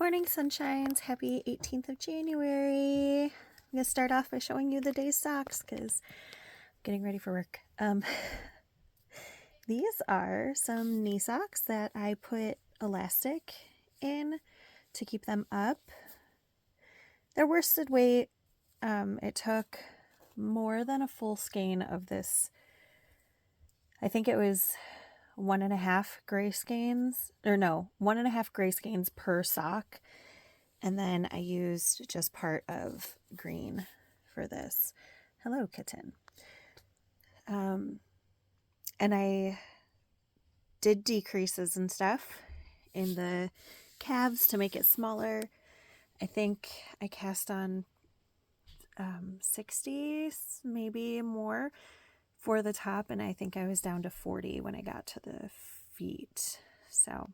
Morning, sunshines. Happy 18th of January. I'm going to start off by showing you the day's socks because I'm getting ready for work. These are some knee socks that I put elastic in to keep them up. They're worsted weight. It took more than a full skein of this. I think it was 1.5 gray skeins, or no, 1.5 gray skeins per sock. And then I used just part of green for this. Hello, kitten. And I did decreases and stuff in the calves to make it smaller. I think I cast on 60, maybe more for the top. And I think I was down to 40 when I got to the feet. So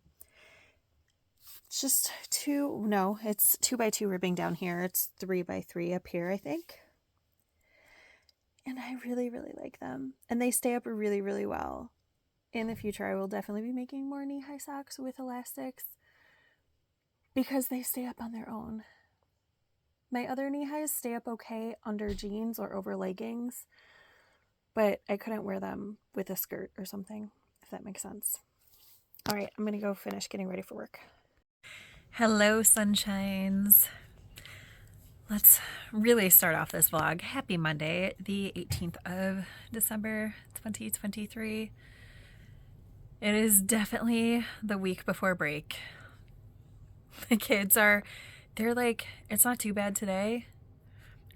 it's just it's 2x2 ribbing down here. It's 3x3 up here, I think. And I really, really like them. And they stay up really, really well. In the future, I will definitely be making more knee-high socks with elastics because they stay up on their own. My other knee-highs stay up okay under jeans or over leggings, but I couldn't wear them with a skirt or something, if that makes sense. All right, I'm going to go finish getting ready for work. Hello, sunshines. Let's really start off this vlog. Happy Monday, the 18th of December, 2023. It is definitely the week before break. The kids they're like, it's not too bad today.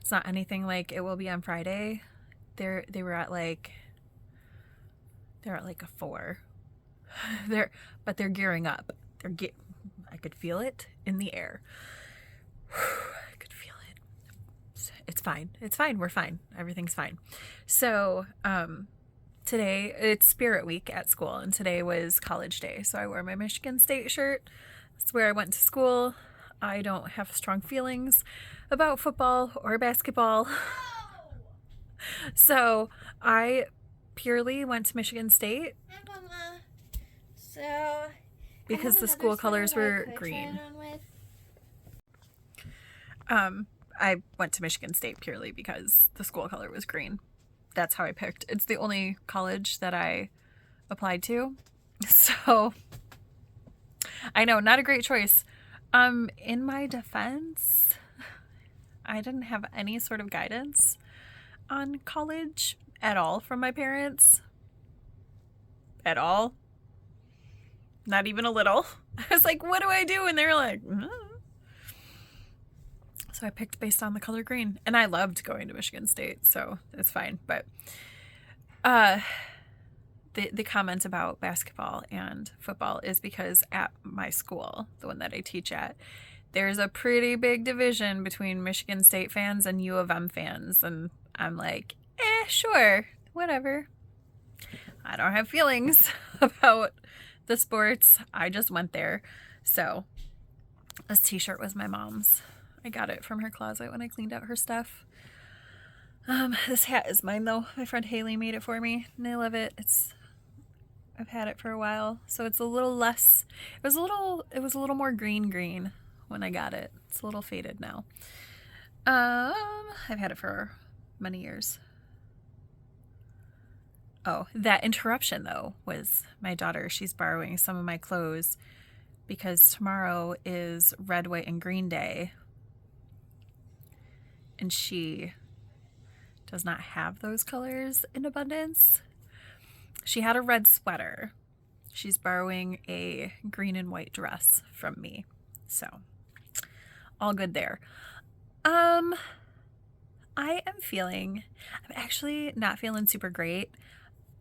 It's not anything like it will be on Friday. They're at like a 4. But they're gearing up. I could feel it in the air. I could feel it. It's fine. It's fine. We're fine. Everything's fine. So, today it's Spirit Week at school, and today was college day. So I wore my Michigan State shirt. That's where I went to school. I don't have strong feelings about football or basketball. So I purely went to Michigan State. Hi, Mama. So, because the school colors were green. I went to Michigan State purely because the school color was green. That's how I picked. It's the only college that I applied to. So, I know, not a great choice. In my defense, I didn't have any sort of guidance on college at all from my parents. At all. Not even a little. I was like, what do I do? And they were like, So I picked based on the color green. And I loved going to Michigan State, so it's fine. But the comment about basketball and football is because at my school, the one that I teach at, there's a pretty big division between Michigan State fans and U of M fans. And I'm like, sure, whatever. I don't have feelings about the sports. I just went there. So this t-shirt was my mom's. I got it from her closet when I cleaned out her stuff. This hat is mine though. My friend Haley made it for me and I love it. I've had it for a while, so it's a little less, it was a little more green when I got it. It's a little faded now. I've had it for many years. Oh, that interruption though was my daughter. She's borrowing some of my clothes because tomorrow is red, white, and green day. And she does not have those colors in abundance. She had a red sweater. She's borrowing a green and white dress from me. So, all good there. I'm actually not feeling super great.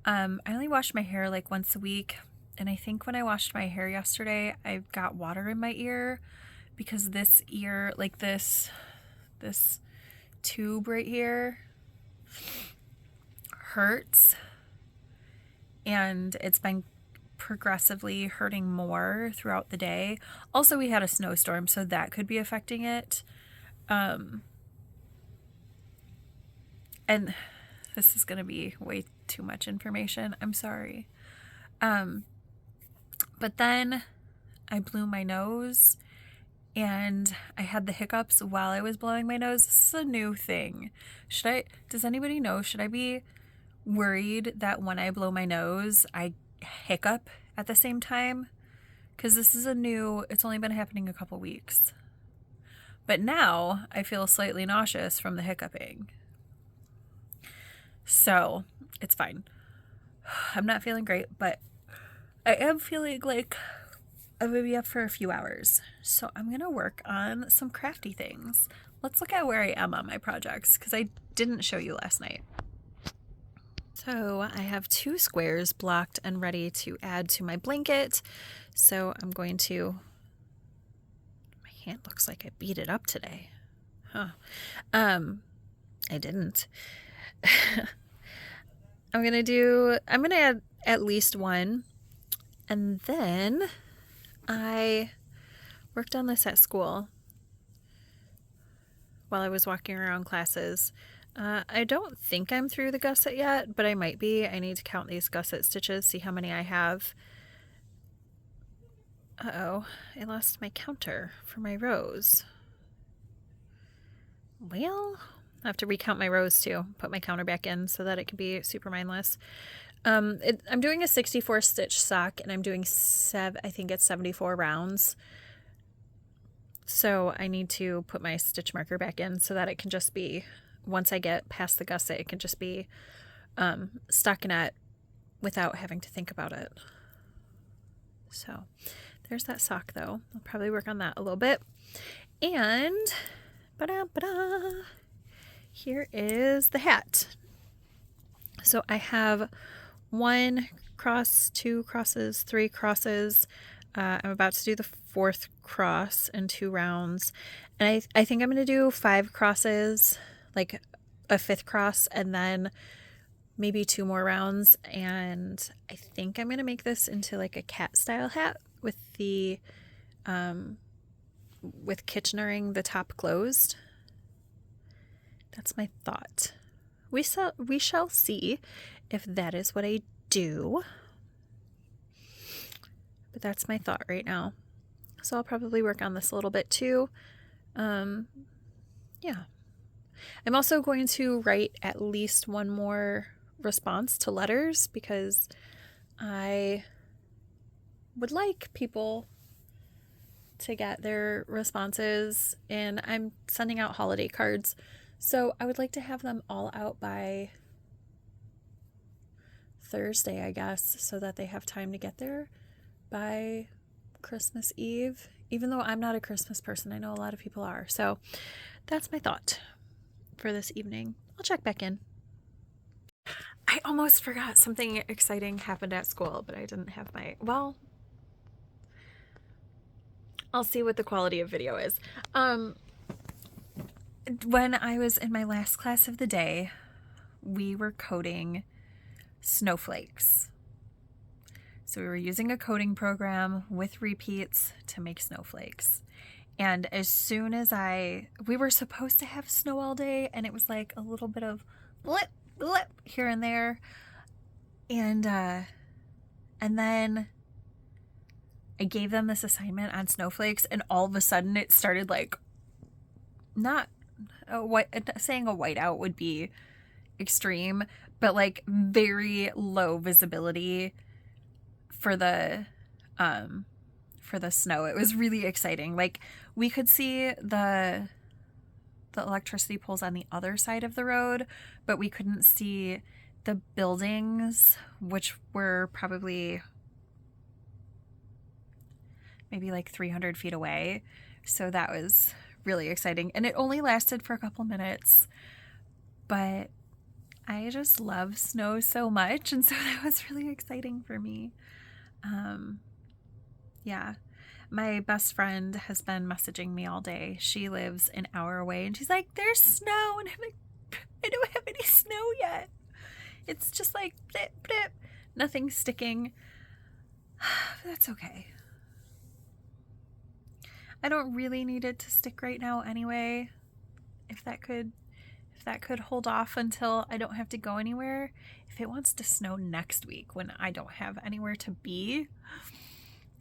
I only wash my hair like once a week. And I think when I washed my hair yesterday, I got water in my ear because this ear, like this tube right here hurts. And it's been progressively hurting more throughout the day. Also, we had a snowstorm, so that could be affecting it. And this is going to be way too much information. I'm sorry. But then I blew my nose and I had the hiccups while I was blowing my nose. This is a new thing. Does anybody know, should I be worried that when I blow my nose, I hiccup at the same time? Because this is it's only been happening a couple weeks. But now I feel slightly nauseous from the hiccuping. So it's fine. I'm not feeling great, but I am feeling like I'm going to be up for a few hours. So I'm going to work on some crafty things. Let's look at where I am on my projects, because I didn't show you last night. So I have 2 squares blocked and ready to add to my blanket. So I'm going to, my hand looks like I beat it up today. Huh. I didn't. I'm going to add at least 1. And then I worked on this at school while I was walking around classes. I don't think I'm through the gusset yet, but I might be. I need to count these gusset stitches, see how many I have. Uh-oh, I lost my counter for my rows. Well, I have to recount my rows too, put my counter back in so that it can be super mindless. I'm doing a 64 stitch sock, and I'm doing I think it's 74 rounds. So I need to put my stitch marker back in so that it can just be, once I get past the gusset, it can just be stockinette without having to think about it. So there's that sock though. I'll probably work on that a little bit. And here is the hat. So I have 1 cross, 2 crosses, 3 crosses. I'm about to do the 4th cross in 2 rounds. And I think I'm going to do 5 crosses, like a 5th cross, and then maybe 2 more rounds. And I think I'm going to make this into like a cat style hat with the, with Kitchenering the top closed. That's my thought. We shall see if that is what I do. But that's my thought right now. So I'll probably work on this a little bit too. Yeah. I'm also going to write at least 1 more response to letters, because I would like people to get their responses in. I'm sending out holiday cards, so I would like to have them all out by Thursday, I guess, so that they have time to get there by Christmas Eve, even though I'm not a Christmas person. I know a lot of people are. So that's my thought for this evening. I'll check back in. I almost forgot something exciting happened at school, but I didn't have well, I'll see what the quality of video is. When I was in my last class of the day, we were coding snowflakes. So we were using a coding program with repeats to make snowflakes. And as soon as we were supposed to have snow all day, and it was like a little bit of blip, blip here and there. And then I gave them this assignment on snowflakes, and all of a sudden it started like, not saying a whiteout would be extreme, but like very low visibility for the snow. It was really exciting. Like, we could see the electricity poles on the other side of the road, but we couldn't see the buildings, which were probably maybe like 300 feet away. So that was really exciting. And it only lasted for a couple minutes, but I just love snow so much. And so that was really exciting for me. Yeah. My best friend has been messaging me all day. She lives an hour away, and she's like, there's snow. And I'm like, I don't have any snow yet. It's just like blip, blip. Nothing's sticking. That's okay. I don't really need it to stick right now anyway. If that could hold off until I don't have to go anywhere. If it wants to snow next week when I don't have anywhere to be,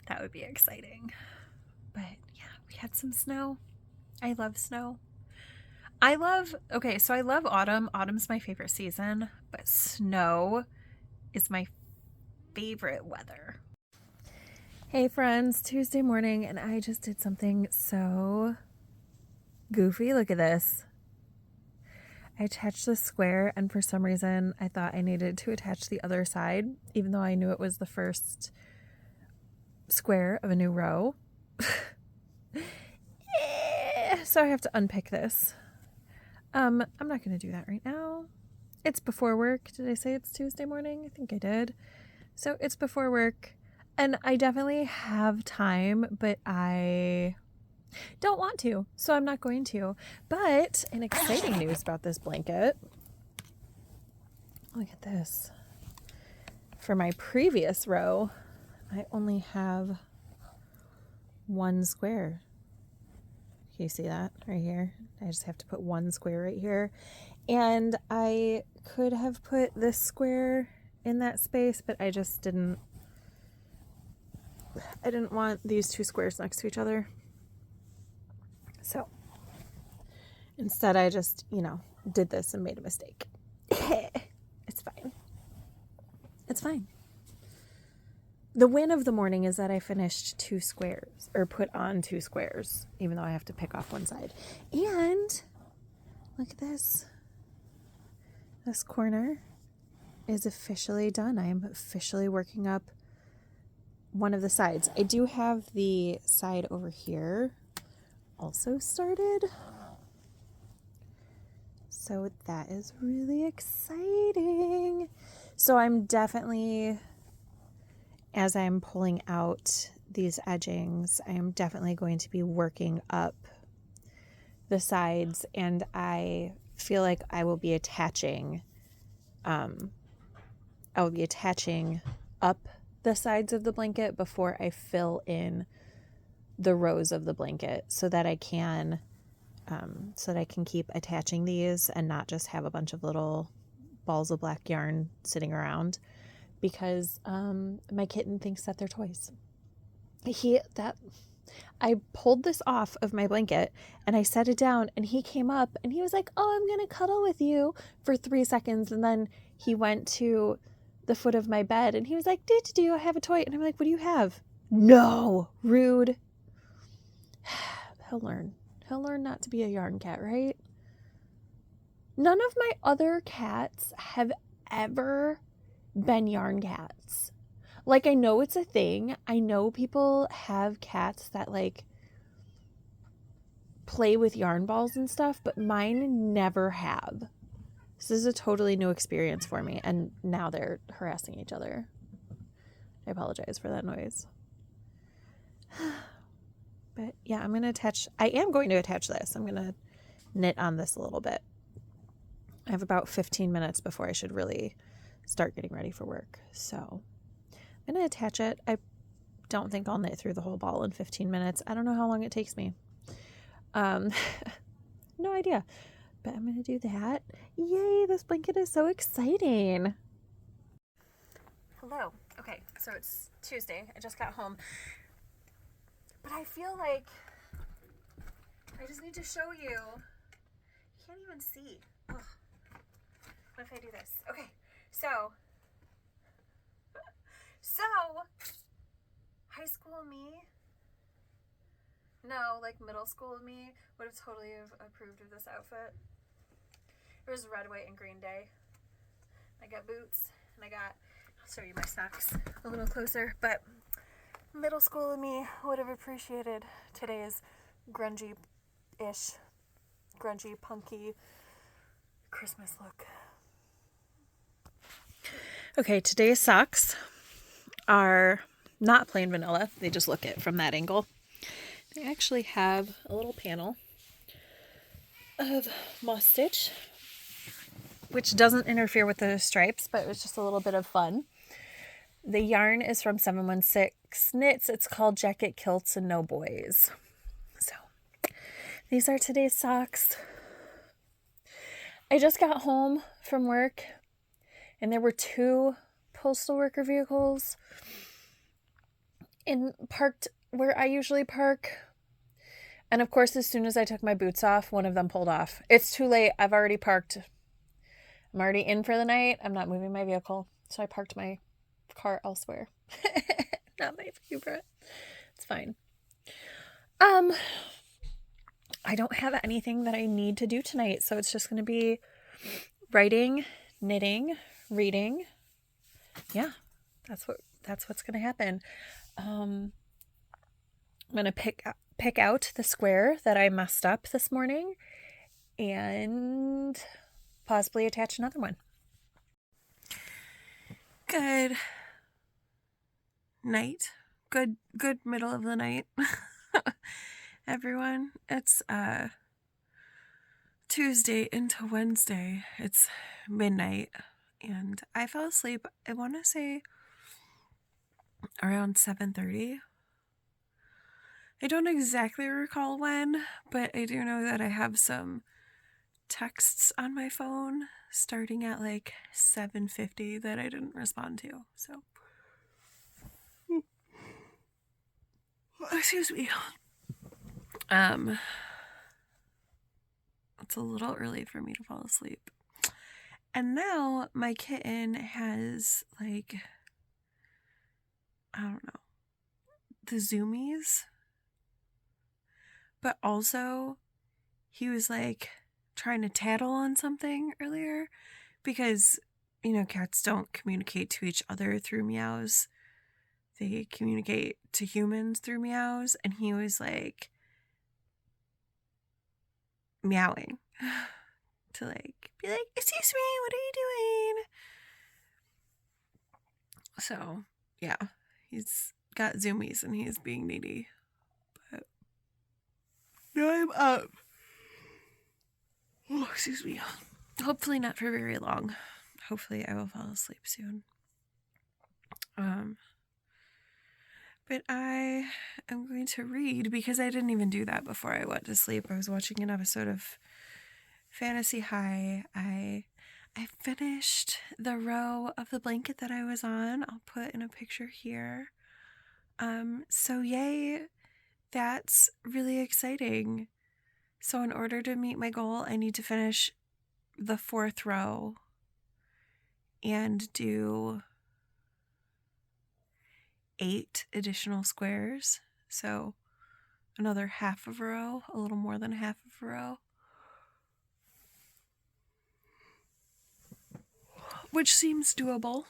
that would be exciting. But yeah, We had some snow. I love snow. I love autumn. Autumn's my favorite season, but snow is my favorite weather. Hey friends, Tuesday morning, and I just did something so goofy. Look at this. I attached the square, and for some reason I thought I needed to attach the other side, even though I knew it was the first square of a new row. So I have to unpick this. I'm not going to do that right now. It's before work. Did I say it's Tuesday morning? I think I did. So it's before work, and I definitely have time, but I don't want to, so I'm not going to. But an exciting news about this blanket. Look at this. For my previous row, I only have one square. Can you see that right here? I just have to put one square right here. And I could have put this square in that space, but I just didn't. I didn't want these two squares next to each other. So instead I just, did this and made a mistake. It's fine. It's fine. The win of the morning is that I finished two squares, or put on two squares, even though I have to pick off one side. And look at this. This corner is officially done. I am officially working up one of the sides. I do have the side over here also started. So that is really exciting. So I'm definitely, as I'm pulling out these edgings, I am definitely going to be working up the sides, and I feel like I will be attaching up the sides of the blanket before I fill in the rows of the blanket, so that I can keep attaching these and not just have a bunch of little balls of black yarn sitting around, because my kitten thinks that they're toys. I pulled this off of my blanket and I set it down, and he came up and he was like, "Oh, I'm gonna cuddle with you," for 3 seconds, and then he went to the foot of my bed and he was like, "Do I have a toy?" And I'm like, "What do you have?" "No, rude." He'll learn not to be a yarn cat, right? None of my other cats have ever been yarn cats. Like, I know it's a thing. I know people have cats that like play with yarn balls and stuff, but mine never have. This is a totally new experience for me, and now they're harassing each other. I apologize for that noise. But yeah, I am going to attach this. I'm going to knit on this a little bit. I have about 15 minutes before I should really start getting ready for work. So I'm going to attach it. I don't think I'll knit through the whole ball in 15 minutes. I don't know how long it takes me. No idea. But I'm going to do that. Yay, this blanket is so exciting. Hello. Okay, so it's Tuesday. I just got home. But I feel like I just need to show you. You can't even see. Ugh. What if I do this? Okay, so high school me, no, like middle school me would have totally approved of this outfit. It was red, white, and green day. I got boots, and I'll show you my socks a little closer, but middle school me would have appreciated today's grungy-ish, grungy, punky Christmas look. Okay, today's socks are not plain vanilla. They just look it from that angle. They actually have a little panel of moss stitch, which doesn't interfere with the stripes, but it was just a little bit of fun. The yarn is from 716 Knits. It's called Jacket Kilts and No Boys. So these are today's socks. I just got home from work, and there were 2 postal worker vehicles parked where I usually park. And of course, as soon as I took my boots off, one of them pulled off. It's too late. I've already parked. I'm already in for the night. I'm not moving my vehicle. So I parked my car elsewhere. Not my favorite. It's fine. I don't have anything that I need to do tonight, so it's just going to be writing, knitting, reading. Yeah, that's what's going to happen. I'm going to pick out the square that I messed up this morning and possibly attach another one. Good night. Good middle of the night. Everyone, it's Tuesday into Wednesday. It's midnight and I fell asleep, I want to say around 7:30. I don't exactly recall when, but I do know that I have some texts on my phone starting at like 7:50 that I didn't respond to. So excuse me. It's a little early for me to fall asleep. And now my kitten has like, I don't know, the zoomies. But also he was like trying to tattle on something earlier because, you know, cats don't communicate to each other through meows. They communicate to humans through meows. And he was like meowing to like be like, excuse me, what are you doing? So yeah, he's got zoomies and he's being needy. But now I'm up. Oh, excuse me. Hopefully not for very long. Hopefully I will fall asleep soon. But I am going to read because I didn't even do that before I went to sleep. I was watching an episode of Fantasy High. I finished the row of the blanket that I was on. I'll put in a picture here. So yay, that's really exciting. So in order to meet my goal, I need to finish the 4th row and do 8 additional squares. So another half of a row, a little more than half of a row. Which seems doable.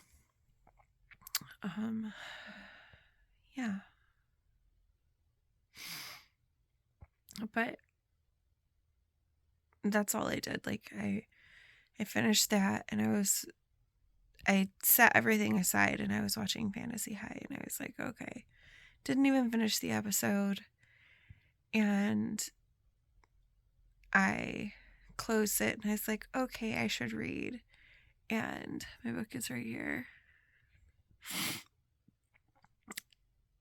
Yeah. But that's all I did. Like I finished that and I set everything aside and I was watching Fantasy High and I was like, okay. Didn't even finish the episode. And I closed it and I was like, okay, I should read. And my book is right here.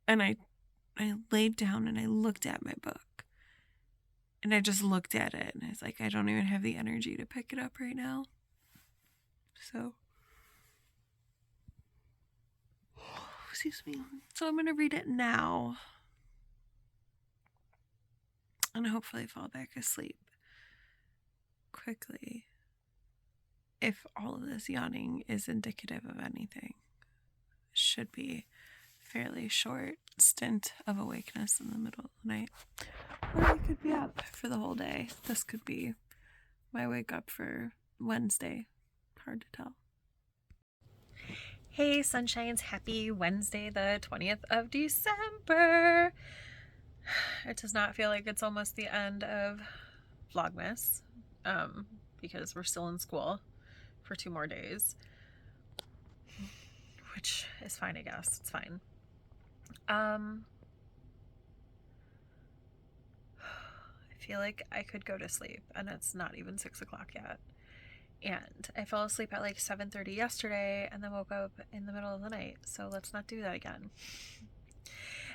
And I laid down and I looked at my book. And I just looked at it and I was like, I don't even have the energy to pick it up right now. So, excuse me. So I'm going to read it now. And hopefully fall back asleep quickly. If all of this yawning is indicative of anything, it should be fairly short stint of awakeness in the middle of the night. Or I could be up for the whole day. This could be my wake up for Wednesday. Hard to tell. Hey, sunshines. Happy Wednesday, the 20th of December. It does not feel like it's almost the end of Vlogmas, because we're still in school for 2 more days, which is fine, I guess. It's fine. I feel like I could go to sleep and it's not even 6 o'clock yet. And I fell asleep at like 7:30 yesterday and then woke up in the middle of the night. So let's not do that again.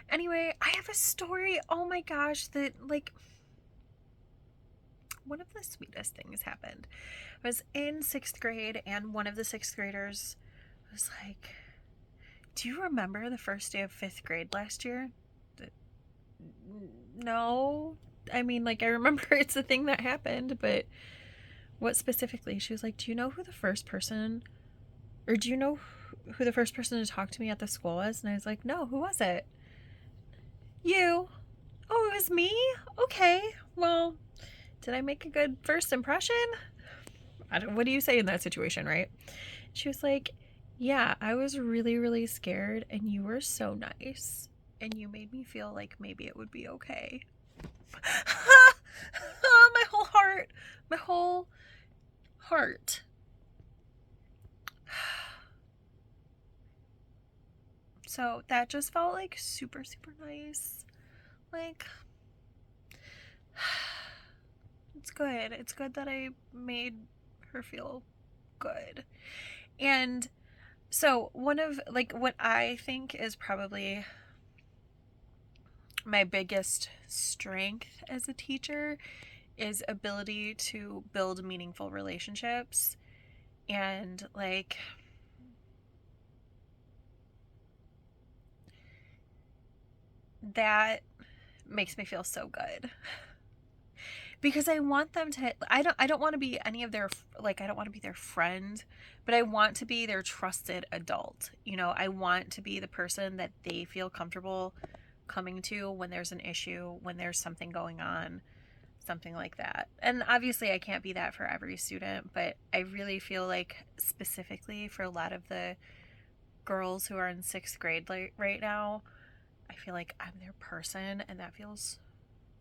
Anyway, I have a story. Oh my gosh, that like one of the sweetest things happened. I was in 6th grade and one of the 6th graders was like, do you remember the first day of 5th grade last year? No. I mean, like, I remember it's a thing that happened, but what specifically? She was like, do you know who the first person, or do you know who the first person to talk to me at the school was? And I was like, no, who was it? You. Oh, it was me? Okay. Well, did I make a good first impression? What do you say in that situation, right? She was like, yeah, I was really, really scared, and you were so nice. And you made me feel like maybe it would be okay. Oh, my whole heart. So that just felt like super, super nice. Like, it's good. It's good that I made her feel good. And so, one of, like, what I think is probably my biggest strength as a teacher is ability to build meaningful relationships. And, like, that makes me feel so good. Because I want them to, I don't want to be any of their, like, I don't want to be their friend, but I want to be their trusted adult. You know, I want to be the person that they feel comfortable coming to when there's an issue, when there's something going on, something like that. And obviously I can't be that for every student, but I really feel like specifically for a lot of the girls who are in 6th grade right now, I feel like I'm their person, and that feels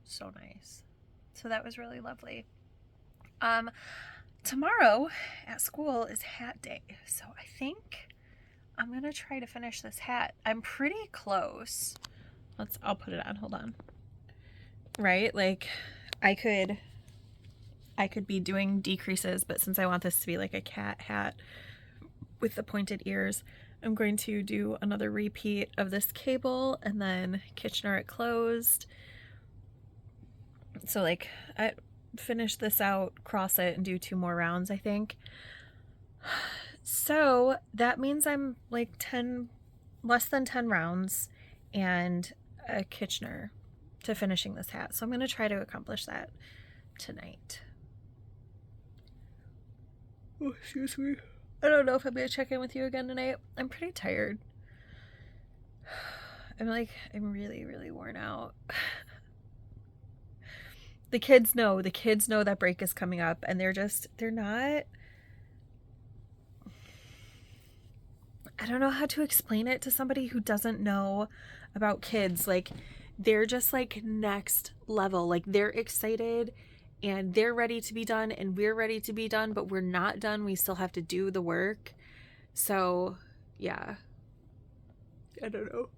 so nice. So that was really lovely. Tomorrow at school is hat day, so I think I'm gonna try to finish this hat. I'm pretty close. I'll put it on. Hold on. Right? Like, I could be doing decreases, but since I want this to be like a cat hat with the pointed ears, I'm going to do another repeat of this cable and then Kitchener it closed. So, like, I finish this out, cross it, and do 2 more rounds, I think. So that means I'm like less than 10 rounds and a Kitchener to finishing this hat. So I'm going to try to accomplish that tonight. Oh, excuse me. I don't know if I'm going to check in with you again tonight. I'm pretty tired. I'm really, really worn out. The kids know that break is coming up, and they're not, I don't know how to explain it to somebody who doesn't know about kids. Like, they're just like next level. Like, they're excited and they're ready to be done and we're ready to be done, but we're not done. We still have to do the work. So, yeah. I don't know.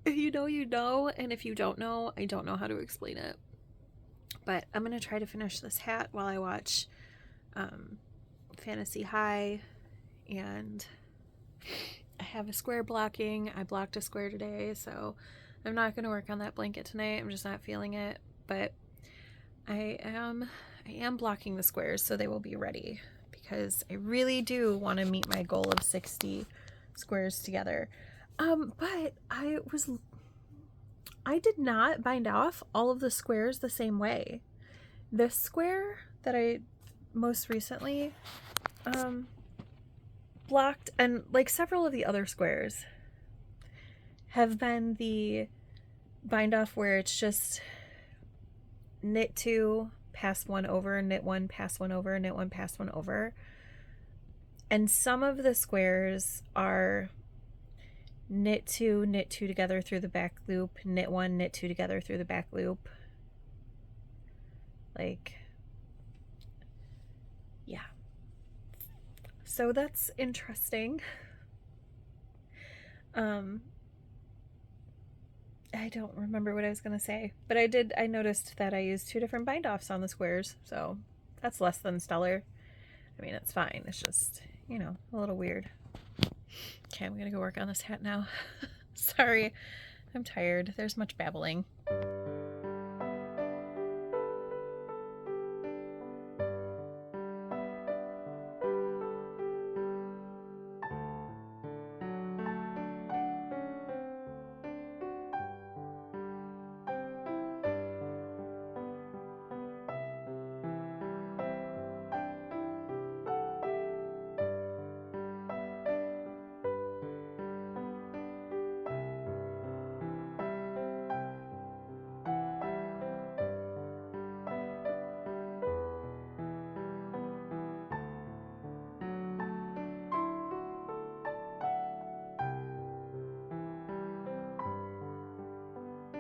If you know, and if you don't know, I don't know how to explain it. But I'm going to try to finish this hat while I watch Fantasy High, and I have a square blocking. I blocked a square today, so I'm not going to work on that blanket tonight. I'm just not feeling it, but I am blocking the squares so they will be ready, because I really do want to meet my goal of 60 squares together. But I did not bind off all of the squares the same way. This square that I most recently blocked, and like several of the other squares, have been the bind off where it's just knit 2, pass 1 over, knit 1, pass 1 over, knit 1, pass 1 over. And some of the squares are knit 2 together through the back loop, knit 1, knit 2 together through the back loop. Like, yeah. So that's interesting. I don't remember what I was going to say, but I noticed that I used 2 different bind offs on the squares, so that's less than stellar. I mean, it's fine. It's just, a little weird. Okay, I'm going to go work on this hat now. Sorry, I'm tired. There's much babbling.